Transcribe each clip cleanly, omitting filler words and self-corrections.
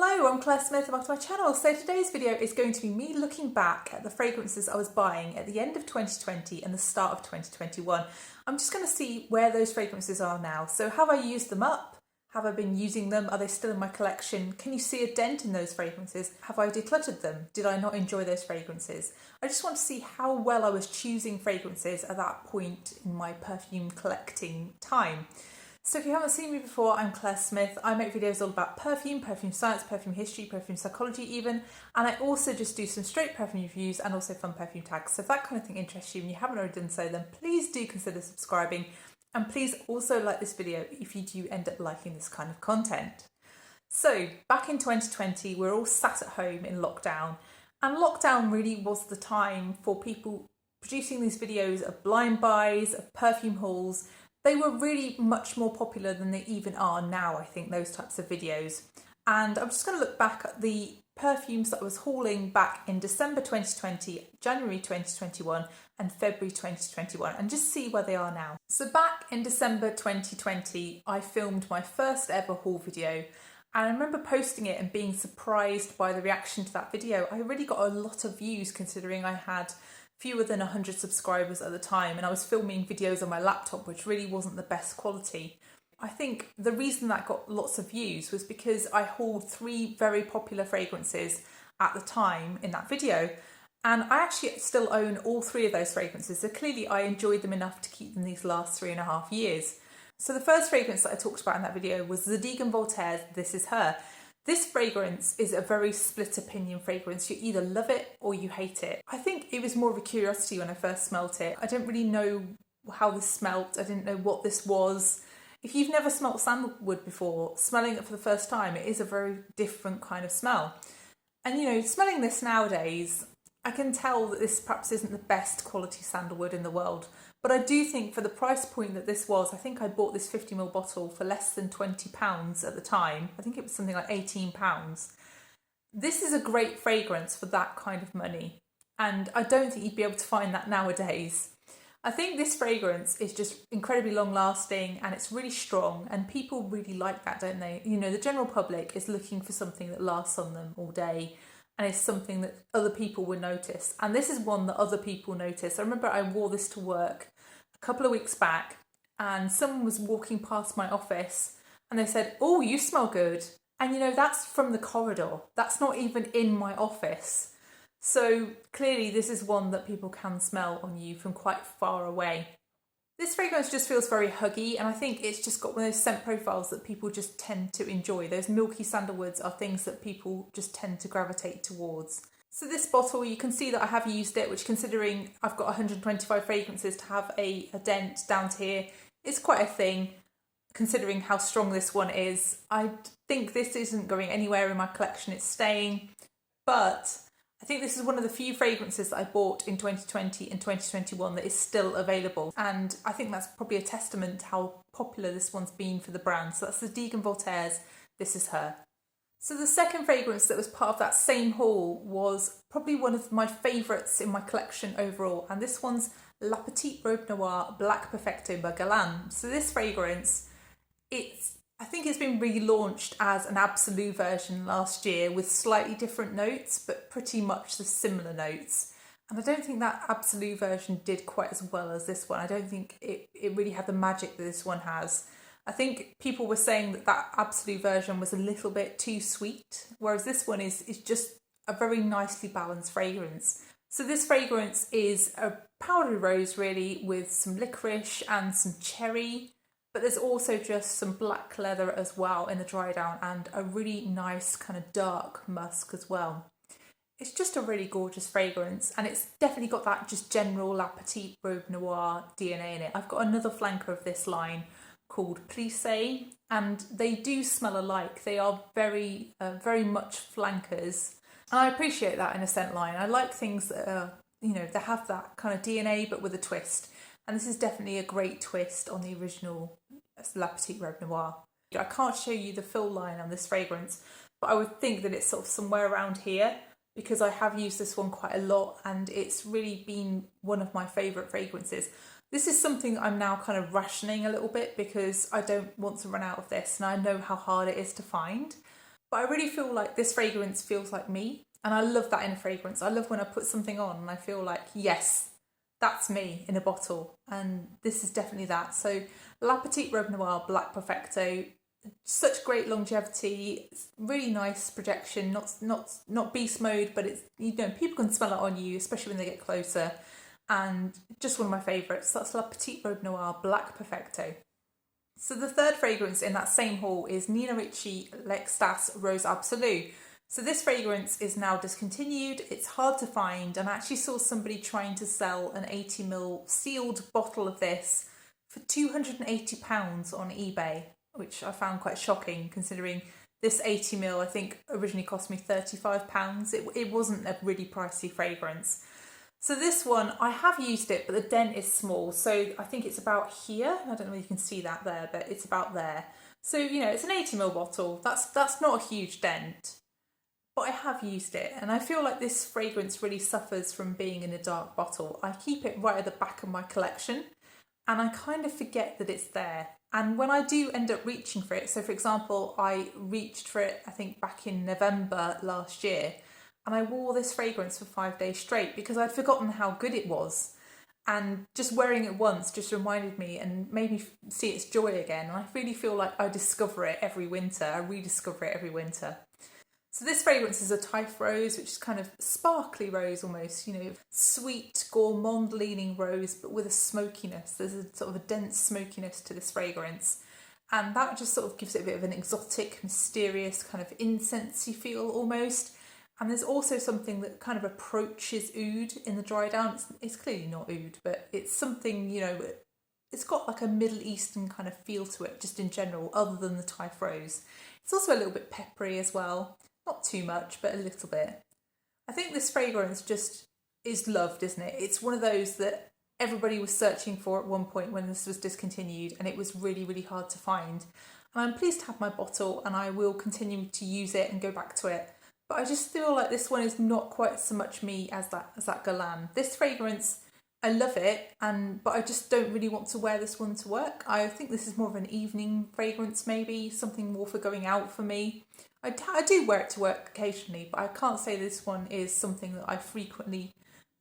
Hello, I'm Claire Smith and welcome to my channel. So today's video is going to be me looking back at the fragrances I was buying at the end of 2020 and the start of 2021. I'm just going to see where those fragrances are now. So have I used them up? Have I been using them? Are they still in my collection? Can you see a dent in those fragrances? Have I decluttered them? Did I not enjoy those fragrances? I just want to see how well I was choosing fragrances at that point in my perfume collecting time. So if you haven't seen me before, I'm Claire Smith. I make videos all about perfume, perfume science, perfume history, perfume psychology even, and I also just do some straight perfume reviews and also fun perfume tags. So if that kind of thing interests you and you haven't already done so, then please do consider subscribing, and please also like this video if you do end up liking this kind of content. So back in 2020, we're all sat at home in lockdown, and lockdown really was the time for people producing these videos of blind buys, of perfume hauls. They were really much more popular than they even are now, I think, those types of videos. And I'm just going to look back at the perfumes that I was hauling back in December 2020, January 2021 and February 2021 and just see where they are now. So back in December 2020, I filmed my first ever haul video, and I remember posting it and being surprised by the reaction to that video. I really got a lot of views considering I had fewer than 100 subscribers at the time, and I was filming videos on my laptop, which really wasn't the best quality. I think the reason that got lots of views was because I hauled 3 very popular fragrances at the time in that video, and I actually still own all 3 of those fragrances, so clearly I enjoyed them enough to keep them these last 3.5 years. So the first fragrance that I talked about in that video was Zadig and Voltaire's This Is Her. This fragrance is a very split opinion fragrance. You either love it or you hate it. I think it was more of a curiosity when I first smelt it. I didn't really know how this smelt. I didn't know what this was. If you've never smelt sandalwood before, smelling it for the first time, it is a very different kind of smell. And you know, smelling this nowadays, I can tell that this perhaps isn't the best quality sandalwood in the world. But I do think for the price point that this was, I think I bought this 50ml bottle for less than £20 at the time. I think it was something like £18. This is a great fragrance for that kind of money. And I don't think you'd be able to find that nowadays. I think this fragrance is just incredibly long lasting and it's really strong, and people really like that, don't they? You know, the general public is looking for something that lasts on them all day and is something that other people will notice. And this is one that other people notice. I remember I wore this to work a couple of weeks back and someone was walking past my office and they said, "Oh, you smell good." And you know, that's from the corridor. That's not even in my office. So clearly this is one that people can smell on you from quite far away. This fragrance just feels very huggy, and I think it's just got one of those scent profiles that people just tend to enjoy. Those milky sandalwoods are things that people just tend to gravitate towards. So this bottle, you can see that I have used it, which considering I've got 125 fragrances, to have a dent down to here is quite a thing, considering how strong this one is. I think this isn't going anywhere in my collection, it's staying, but I think this is one of the few fragrances that I bought in 2020 and 2021 that is still available. And I think that's probably a testament to how popular this one's been for the brand. So that's the Zadig and Voltaire's This Is Her. So the second fragrance that was part of that same haul was probably one of my favourites in my collection overall. And this one's La Petite Robe Noire Black Perfecto by Guerlain. So this fragrance, I think it's been relaunched as an Absolue version last year with slightly different notes, but pretty much the similar notes. And I don't think that Absolue version did quite as well as this one. I don't think it really had the magic that this one has. I think people were saying that that Absolue version was a little bit too sweet, whereas this one is just a very nicely balanced fragrance. So this fragrance is a powdery rose really with some licorice and some cherry. But there's also just some black leather as well in the dry down and a really nice kind of dark musk as well. It's just a really gorgeous fragrance, and it's definitely got that just general La Petite Robe Noire DNA in it. I've got another flanker of this line called Plissé, and they do smell alike. They are very much flankers. And I appreciate that in a scent line. I like things that are, you know, they have that kind of DNA but with a twist. And this is definitely a great twist on the original La Petite Robe Noire. I can't show you the full line on this fragrance, but I would think that it's sort of somewhere around here because I have used this one quite a lot and it's really been one of my favourite fragrances. This is something I'm now kind of rationing a little bit because I don't want to run out of this, and I know how hard it is to find. But I really feel like this fragrance feels like me. And I love that in a fragrance. I love when I put something on and I feel like, yes, that's me in a bottle. And this is definitely that. So La Petite Robe Noire Black Perfecto, such great longevity, really nice projection, not beast mode, but it's, you know, people can smell it on you, especially when they get closer. And just one of my favourites. That's La Petite Robe Noire Black Perfecto. So the third fragrance in that same haul is Nina Ricci L'Extase Rose Absolue. So this fragrance is now discontinued. It's hard to find, and I actually saw somebody trying to sell an 80ml sealed bottle of this for £280 on eBay, which I found quite shocking considering this 80ml I think originally cost me £35. It wasn't a really pricey fragrance. So this one, I have used it, but the dent is small. So I think it's about here. I don't know if you can see that there, but it's about there. So, you know, it's an 80ml bottle. That's not a huge dent, but I have used it. And I feel like this fragrance really suffers from being in a dark bottle. I keep it right at the back of my collection and I kind of forget that it's there. And when I do end up reaching for it, so for example, I reached for it, I think back in November last year, and I wore this fragrance for 5 days straight because I'd forgotten how good it was. And just wearing it once just reminded me and made me see its joy again. And I really feel like I discover it every winter. I rediscover it every winter. So this fragrance is a Taif rose, which is kind of sparkly rose almost, you know, sweet, gourmand leaning rose, but with a smokiness. There's a sort of a dense smokiness to this fragrance. And that just sort of gives it a bit of an exotic, mysterious kind of incensey feel almost. And there's also something that kind of approaches oud in the dry down. It's clearly not oud, but it's something, you know, it's got like a Middle Eastern kind of feel to it, just in general, other than the Taif rose. It's also a little bit peppery as well. Not too much, but a little bit. I think this fragrance just is loved, isn't it? It's one of those that everybody was searching for at one point when this was discontinued, and it was really, really hard to find. And I'm pleased to have my bottle, and I will continue to use it and go back to it. But I just feel like this one is not quite so much me as that Guerlain. This fragrance, I love it, but I just don't really want to wear this one to work. I think this is more of an evening fragrance, maybe something more for going out for me. I do wear it to work occasionally, but I can't say this one is something that I frequently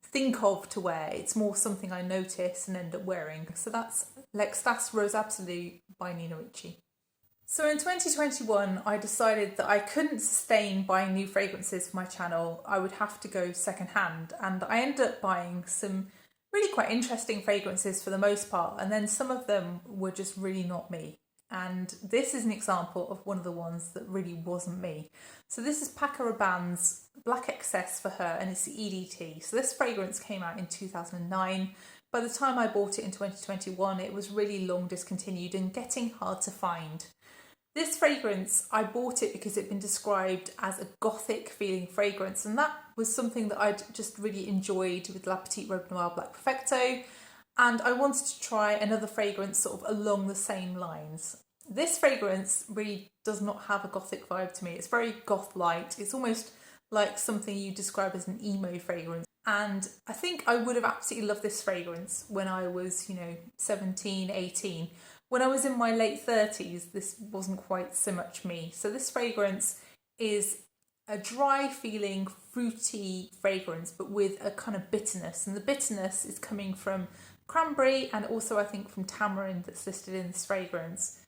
think of to wear. It's more something I notice and end up wearing. So that's L'Extase Rose Absolue by Nina Ricci. So in 2021, I decided that I couldn't sustain buying new fragrances for my channel. I would have to go secondhand, and I ended up buying some really quite interesting fragrances for the most part, and then some of them were just really not me. And this is an example of one of the ones that really wasn't me. So this is Paco Rabanne's Black Excess for her, and it's the EDT. So this fragrance came out in 2009. By the time I bought it in 2021, it was really long discontinued and getting hard to find. This fragrance, I bought it because it'd been described as a gothic feeling fragrance, and that was something that I'd just really enjoyed with La Petite Robe Noire Black Perfecto, and I wanted to try another fragrance sort of along the same lines. This fragrance really does not have a gothic vibe to me. It's very goth light. It's almost like something you describe as an emo fragrance. And I think I would have absolutely loved this fragrance when I was, 17, 18. When I was in my late 30s, this wasn't quite so much me. So this fragrance is a dry feeling, fruity fragrance, but with a kind of bitterness. And the bitterness is coming from cranberry and also I think from tamarind that's listed in this fragrance.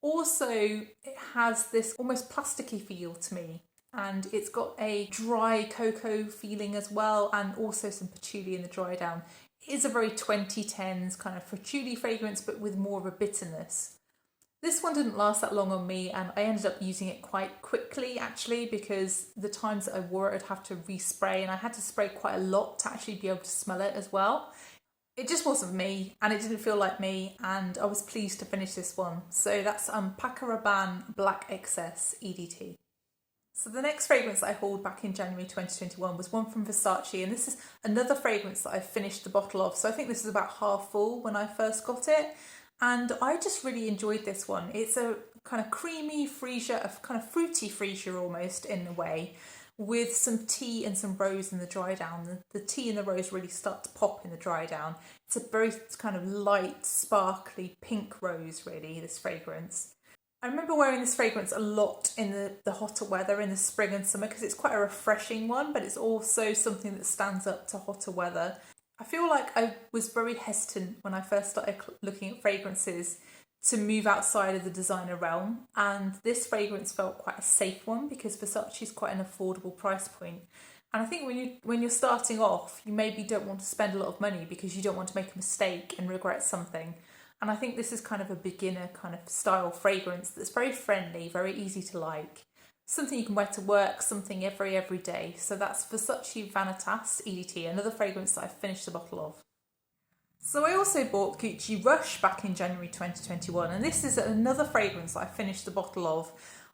Also, it has this almost plasticky feel to me. And it's got a dry cocoa feeling as well, and also some patchouli in the dry down. It is a very 2010s kind of patchouli fragrance, but with more of a bitterness. This one didn't last that long on me, and I ended up using it quite quickly actually, because the times that I wore it I'd have to respray, and I had to spray quite a lot to actually be able to smell it as well. It just wasn't me, and it didn't feel like me, and I was pleased to finish this one. So that's Paco Rabanne Black Excess EDT. So the next fragrance that I hauled back in January 2021 was one from Versace, and this is another fragrance that I finished the bottle of. So I think this is about half full when I first got it, and I just really enjoyed this one. It's a kind of creamy freesia, a kind of fruity freesia almost in a way, with some tea and some rose in the dry down. The tea and the rose really start to pop in the dry down. It's a very kind of light, sparkly pink rose really, this fragrance. I remember wearing this fragrance a lot in the hotter weather in the spring and summer because it's quite a refreshing one, but it's also something that stands up to hotter weather. I feel like I was very hesitant when I first started looking at fragrances to move outside of the designer realm, and this fragrance felt quite a safe one because Versace is quite an affordable price point. And I think when you're starting off, you maybe don't want to spend a lot of money because you don't want to make a mistake and regret something. And I think this is kind of a beginner kind of style fragrance that's very friendly, very easy to like. Something you can wear to work, something every day. So that's Versace Vanitas EDT, another fragrance that I finished the bottle of. So I also bought Gucci Rush back in January 2021, and this is another fragrance that I finished the bottle of.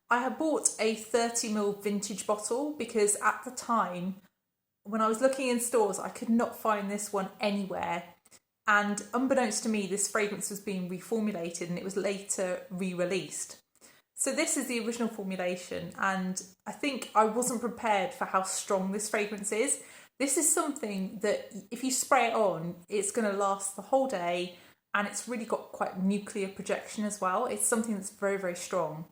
I had bought a 30ml vintage bottle because at the time, when I was looking in stores, I could not find this one anywhere. And unbeknownst to me, this fragrance was being reformulated and it was later re-released. So this is the original formulation, and I think I wasn't prepared for how strong this fragrance is. This is something that if you spray it on, it's going to last the whole day, and it's really got quite nuclear projection as well. It's something that's very strong.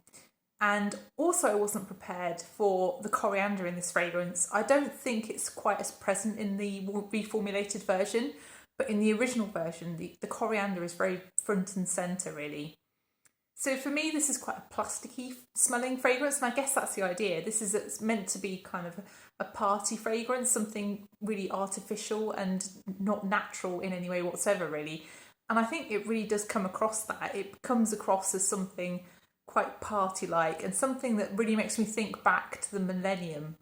And also I wasn't prepared for the coriander in this fragrance. I don't think it's quite as present in the reformulated version, but in the original version, the coriander is very front and centre, really. So for me, this is quite a plasticky smelling fragrance, and I guess that's the idea. It's meant to be kind of a party fragrance, something really artificial and not natural in any way whatsoever, really. And I think it really does come across that. It comes across as something quite party-like and something that really makes me think back to the millennium.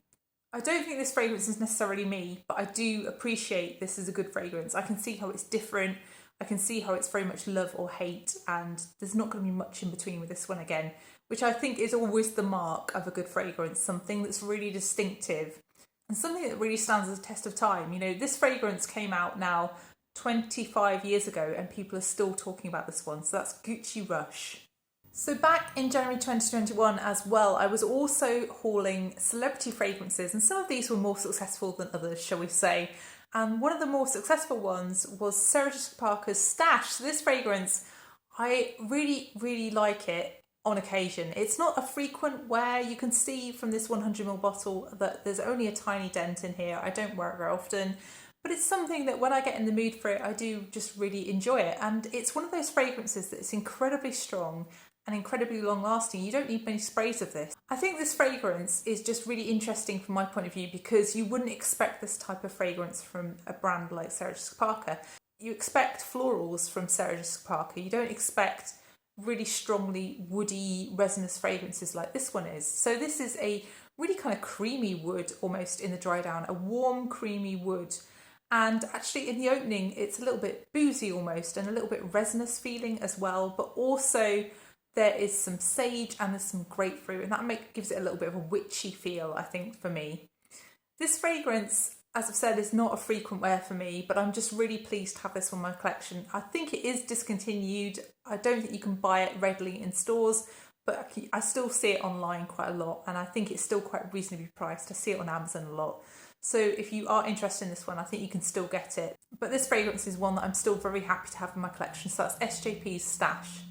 I don't think this fragrance is necessarily me, but I do appreciate this as a good fragrance. I can see how it's different. I can see how it's very much love or hate, and there's not going to be much in between with this one again, which I think is always the mark of a good fragrance, something that's really distinctive and something that really stands the test of time. You know, this fragrance came out now 25 years ago and people are still talking about this one. So that's Gucci Rush. So back in January 2021 as well, I was also hauling celebrity fragrances, and some of these were more successful than others, shall we say. And one of the more successful ones was Sarah Jessica Parker's Stash. So this fragrance, I really like it on occasion. It's not a frequent wear. You can see from this 100ml bottle that there's only a tiny dent in here. I don't wear it very often, but it's something that when I get in the mood for it, I do just really enjoy it. And it's one of those fragrances that's incredibly strong and incredibly long lasting. You don't need many sprays of this. I think this fragrance is just really interesting from my point of view because you wouldn't expect this type of fragrance from a brand like Sarah Jessica Parker. You expect florals from Sarah Jessica Parker. You don't expect really strongly woody resinous fragrances like this one is. So this is a really kind of creamy wood almost in the dry down, a warm creamy wood. And actually in the opening it's a little bit boozy almost and a little bit resinous feeling as well, but also there is some sage and there's some grapefruit, and that gives it a little bit of a witchy feel, I think, for me. This fragrance, as I've said, is not a frequent wear for me, but I'm just really pleased to have this one in my collection. I think it is discontinued. I don't think you can buy it readily in stores, but I still see it online quite a lot, and I think it's still quite reasonably priced. I see it on Amazon a lot. So if you are interested in this one, I think you can still get it. But this fragrance is one that I'm still very happy to have in my collection, so that's SJP's Stash.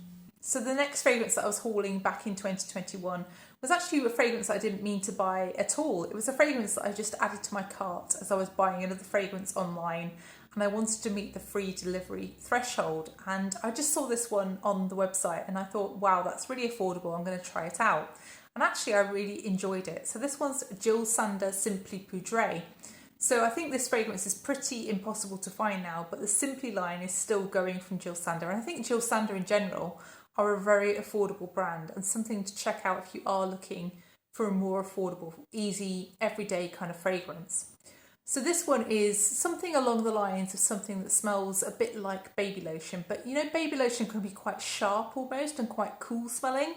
So the next fragrance that I was hauling back in 2021 was actually a fragrance that I didn't mean to buy at all. It was a fragrance that I just added to my cart as I was buying another fragrance online, and I wanted to meet the free delivery threshold. And I just saw this one on the website and I thought, wow, that's really affordable. I'm going to try it out. And actually I really enjoyed it. So this one's Jill Sander Simply Poudree. So I think this fragrance is pretty impossible to find now, but the Simply line is still going from Jill Sander. And I think Jill Sander in general are a very affordable brand and something to check out if you are looking for a more affordable, easy, everyday kind of fragrance. So this one is something along the lines of something that smells a bit like baby lotion, but you know, baby lotion can be quite sharp almost and quite cool smelling.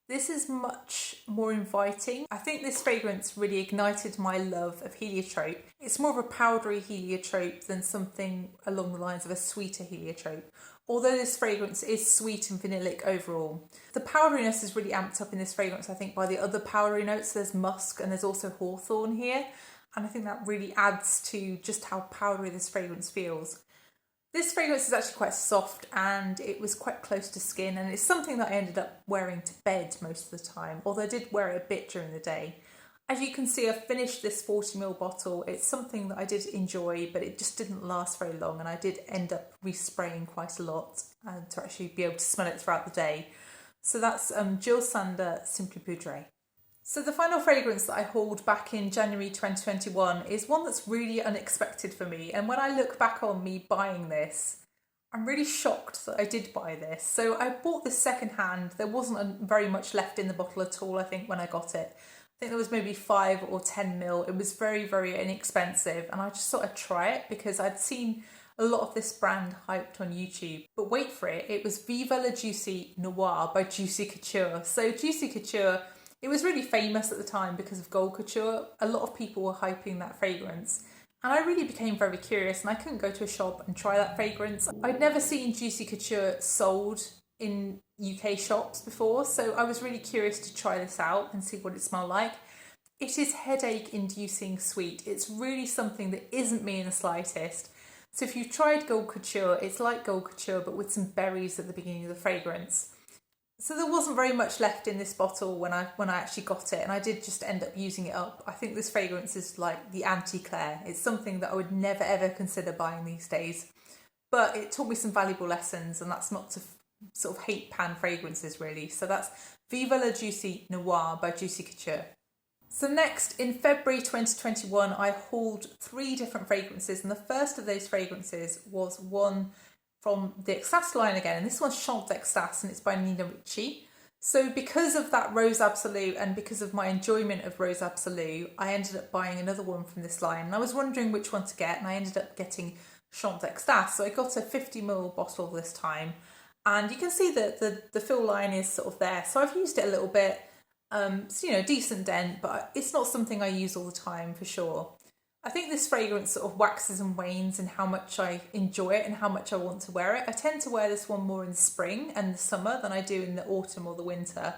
This is much more inviting. I think this fragrance really ignited my love of heliotrope. It's more of a powdery heliotrope than something along the lines of a sweeter heliotrope, although this fragrance is sweet and vanillic overall. The powderiness is really amped up in this fragrance, I think, by the other powdery notes. There's musk and there's also hawthorn here, and I think that really adds to just how powdery this fragrance feels. This fragrance is actually quite soft and it was quite close to skin, and it's something that I ended up wearing to bed most of the time, although I did wear it a bit during the day. As you can see, I've finished this 40ml bottle. It's something that I did enjoy, but it just didn't last very long, and I did end up respraying quite a lot to actually be able to smell it throughout the day. So that's Jill Sander Simply Poudree. So the final fragrance that I hauled back in January 2021 is one that's really unexpected for me, and when I look back on me buying this, I'm really shocked that I did buy this. So I bought this secondhand. There wasn't very much left in the bottle at all, I think, when I got it. I think there was maybe 5 or 10ml. It was very, very inexpensive, and I just thought I'd try it because I'd seen a lot of this brand hyped on YouTube. But wait for it, it was Viva La Juicy Noir by Juicy Couture. So Juicy Couture, it was really famous at the time because of Gold Couture. A lot of people were hyping that fragrance, and I really became very curious, and I couldn't go to a shop and try that fragrance. I'd never seen Juicy Couture sold in UK shops before, so I was really curious to try this out and see what it smelled like. It is headache inducing sweet. It's really something that isn't me in the slightest. So if you've tried Gold Couture, it's like Gold Couture but with some berries at the beginning of the fragrance. So there wasn't very much left in this bottle when I actually got it, and I did just end up using it up. I think this fragrance is like the anti-Claire. It's something that I would never ever consider buying these days, but it taught me some valuable lessons, and that's not to sort of hate pan fragrances really. So that's Viva La Juicy Noir by Juicy Couture. So next, in February 2021, I hauled 3 different fragrances, and the first of those fragrances was one from the Extas line again, and this one's Chant Extas, and it's by Nina Ricci. So because of that Rose Absolue and because of my enjoyment of Rose Absolue, I ended up buying another one from this line, and I was wondering which one to get, and I ended up getting Chant Extas. So I got a 50ml bottle this time, and you can see that the fill line is sort of there. So I've used it a little bit, so, decent dent, but it's not something I use all the time for sure. I think this fragrance sort of waxes and wanes in how much I enjoy it and how much I want to wear it. I tend to wear this one more in the spring and the summer than I do in the autumn or the winter.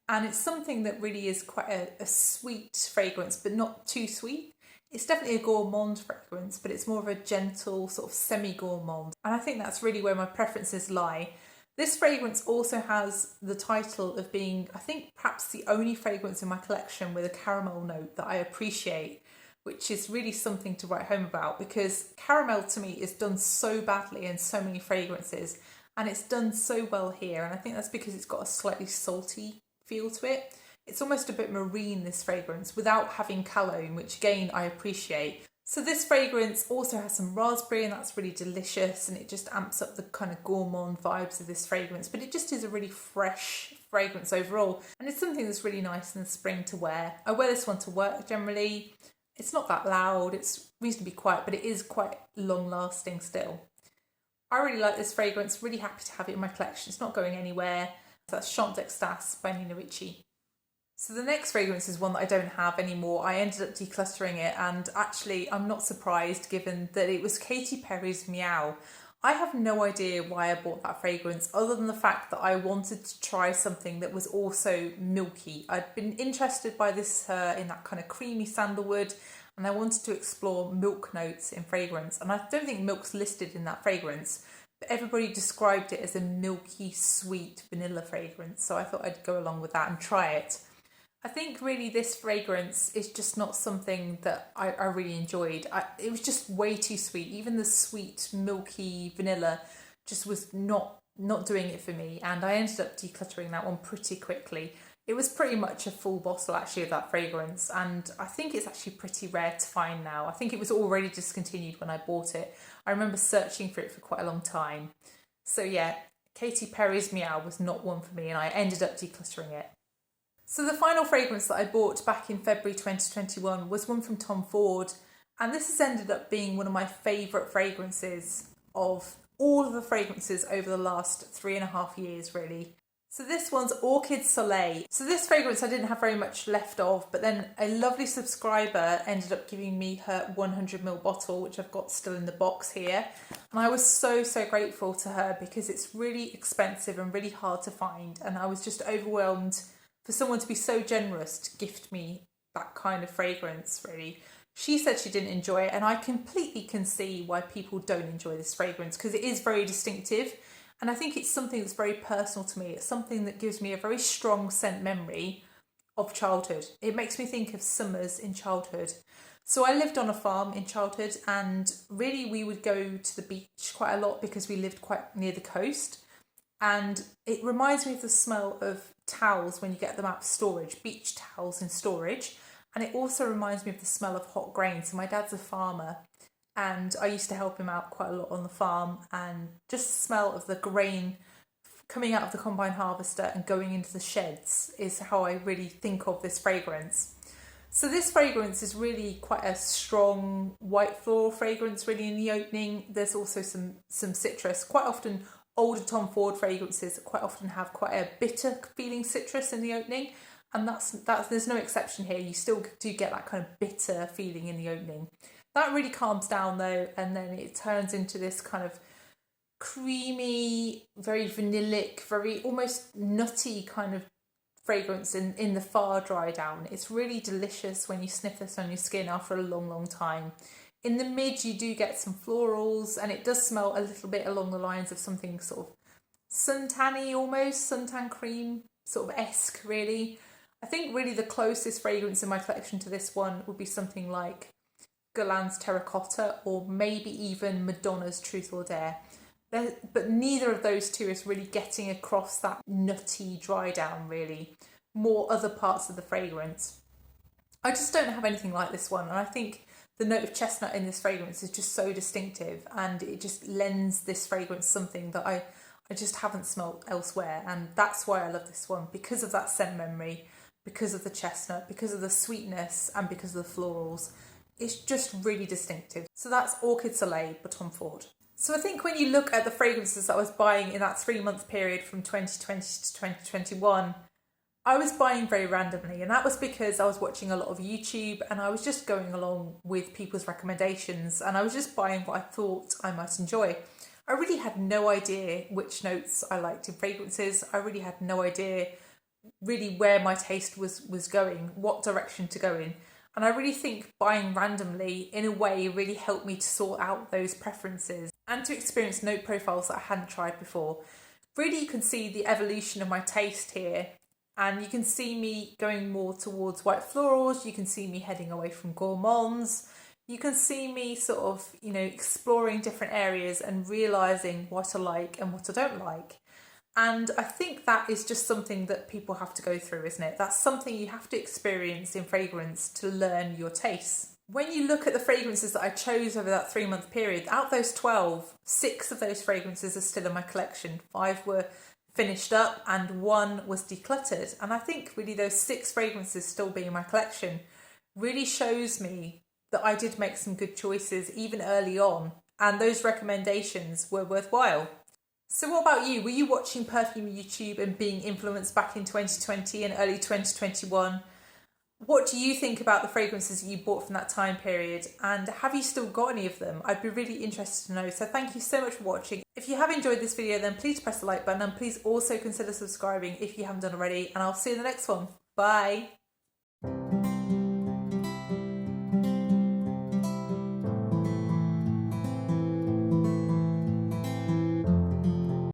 And it's something that really is quite a sweet fragrance, but not too sweet. It's definitely a gourmand fragrance, but it's more of a gentle sort of semi-gourmand. And I think that's really where my preferences lie. This fragrance also has the title of being, I think, perhaps the only fragrance in my collection with a caramel note that I appreciate, which is really something to write home about, because caramel to me is done so badly in so many fragrances, and it's done so well here, and I think that's because it's got a slightly salty feel to it. It's almost a bit marine, this fragrance, without having cologne, which again I appreciate. So this fragrance also has some raspberry, and that's really delicious, and it just amps up the kind of gourmand vibes of this fragrance, but it just is a really fresh fragrance overall, and it's something that's really nice in the spring to wear. I wear this one to work generally. It's not that loud, it's reasonably quiet, but it is quite long lasting still. I really like this fragrance, really happy to have it in my collection. It's not going anywhere. That's Chant Extas by Nina Ricci. So the next fragrance is one that I don't have anymore. I ended up decluttering it, and actually I'm not surprised given that it was Katy Perry's Meow. I have no idea why I bought that fragrance other than the fact that I wanted to try something that was also milky. I'd been interested by this in that kind of creamy sandalwood, and I wanted to explore milk notes in fragrance, and I don't think milk's listed in that fragrance, but everybody described it as a milky sweet vanilla fragrance, so I thought I'd go along with that and try it. I think really this fragrance is just not something that I really enjoyed. It was just way too sweet. Even the sweet, milky vanilla just was not doing it for me. And I ended up decluttering that one pretty quickly. It was pretty much a full bottle actually of that fragrance. And I think it's actually pretty rare to find now. I think it was already discontinued when I bought it. I remember searching for it for quite a long time. So yeah, Katy Perry's Meow was not one for me, and I ended up decluttering it. So the final fragrance that I bought back in February 2021 was one from Tom Ford, and this has ended up being one of my favourite fragrances of all of the fragrances over the last 3.5 years really. So this one's Orchid Soleil. So this fragrance I didn't have very much left of, but then a lovely subscriber ended up giving me her 100ml bottle, which I've got still in the box here. And I was so grateful to her because it's really expensive and really hard to find, and I was just overwhelmed for someone to be so generous to gift me that kind of fragrance really. She said she didn't enjoy it, and I completely can see why people don't enjoy this fragrance, because it is very distinctive, and I think it's something that's very personal to me. It's something that gives me a very strong scent memory of childhood. It makes me think of summers in childhood. So I lived on a farm in childhood, and really we would go to the beach quite a lot because we lived quite near the coast, and it reminds me of the smell of towels when you get them out of storage, beach towels in storage. And it also reminds me of the smell of hot grain. So my dad's a farmer, and I used to help him out quite a lot on the farm, and just the smell of the grain coming out of the combine harvester and going into the sheds is how I really think of this fragrance. So this fragrance is really quite a strong white floral fragrance really in the opening. There's also some citrus. Quite often older Tom Ford fragrances quite often have quite a bitter feeling citrus in the opening. And that's there's no exception here. You still do get that kind of bitter feeling in the opening. That really calms down though, and then it turns into this kind of creamy, very vanillic, very almost nutty kind of fragrance in the far dry down. It's really delicious when you sniff this on your skin after a long, long time. In the mid, you do get some florals, and it does smell a little bit along the lines of something sort of suntan-y almost, suntan cream sort of esque really. I think really the closest fragrance in my collection to this one would be something like Guerlain's Terracotta, or maybe even Madonna's Truth or Dare. But neither of those two is really getting across that nutty dry down really. More other parts of the fragrance. I just don't have anything like this one, and I think the note of chestnut in this fragrance is just so distinctive, and it just lends this fragrance something that I just haven't smelled elsewhere, and that's why I love this one, because of that scent memory, because of the chestnut, because of the sweetness, and because of the florals. It's just really distinctive. So that's Orchid Soleil by Tom Ford. So I think when you look at the fragrances that I was buying in that 3-month period from 2020 to 2021, I was buying very randomly, and that was because I was watching a lot of YouTube, and I was just going along with people's recommendations, and I was just buying what I thought I might enjoy. I really had no idea which notes I liked in fragrances. I really had no idea really where my taste was going, what direction to go in. And I really think buying randomly in a way really helped me to sort out those preferences and to experience note profiles that I hadn't tried before. Really, you can see the evolution of my taste here, and you can see me going more towards white florals. You can see me heading away from gourmands. You can see me sort of, exploring different areas and realising what I like and what I don't like. And I think that is just something that people have to go through, isn't it? That's something you have to experience in fragrance to learn your tastes. When you look at the fragrances that I chose over that 3-month period, out of those 12, 6 of those fragrances are still in my collection. 5 were finished up and 1 was decluttered. And I think really those 6 fragrances still being in my collection really shows me that I did make some good choices even early on, and those recommendations were worthwhile. So what about you? Were you watching perfume YouTube and being influenced back in 2020 and early 2021? What do you think about the fragrances that you bought from that time period? And have you still got any of them? I'd be really interested to know. So thank you so much for watching. If you have enjoyed this video, then please press the like button, and please also consider subscribing if you haven't done already. And I'll see you in the next one. Bye.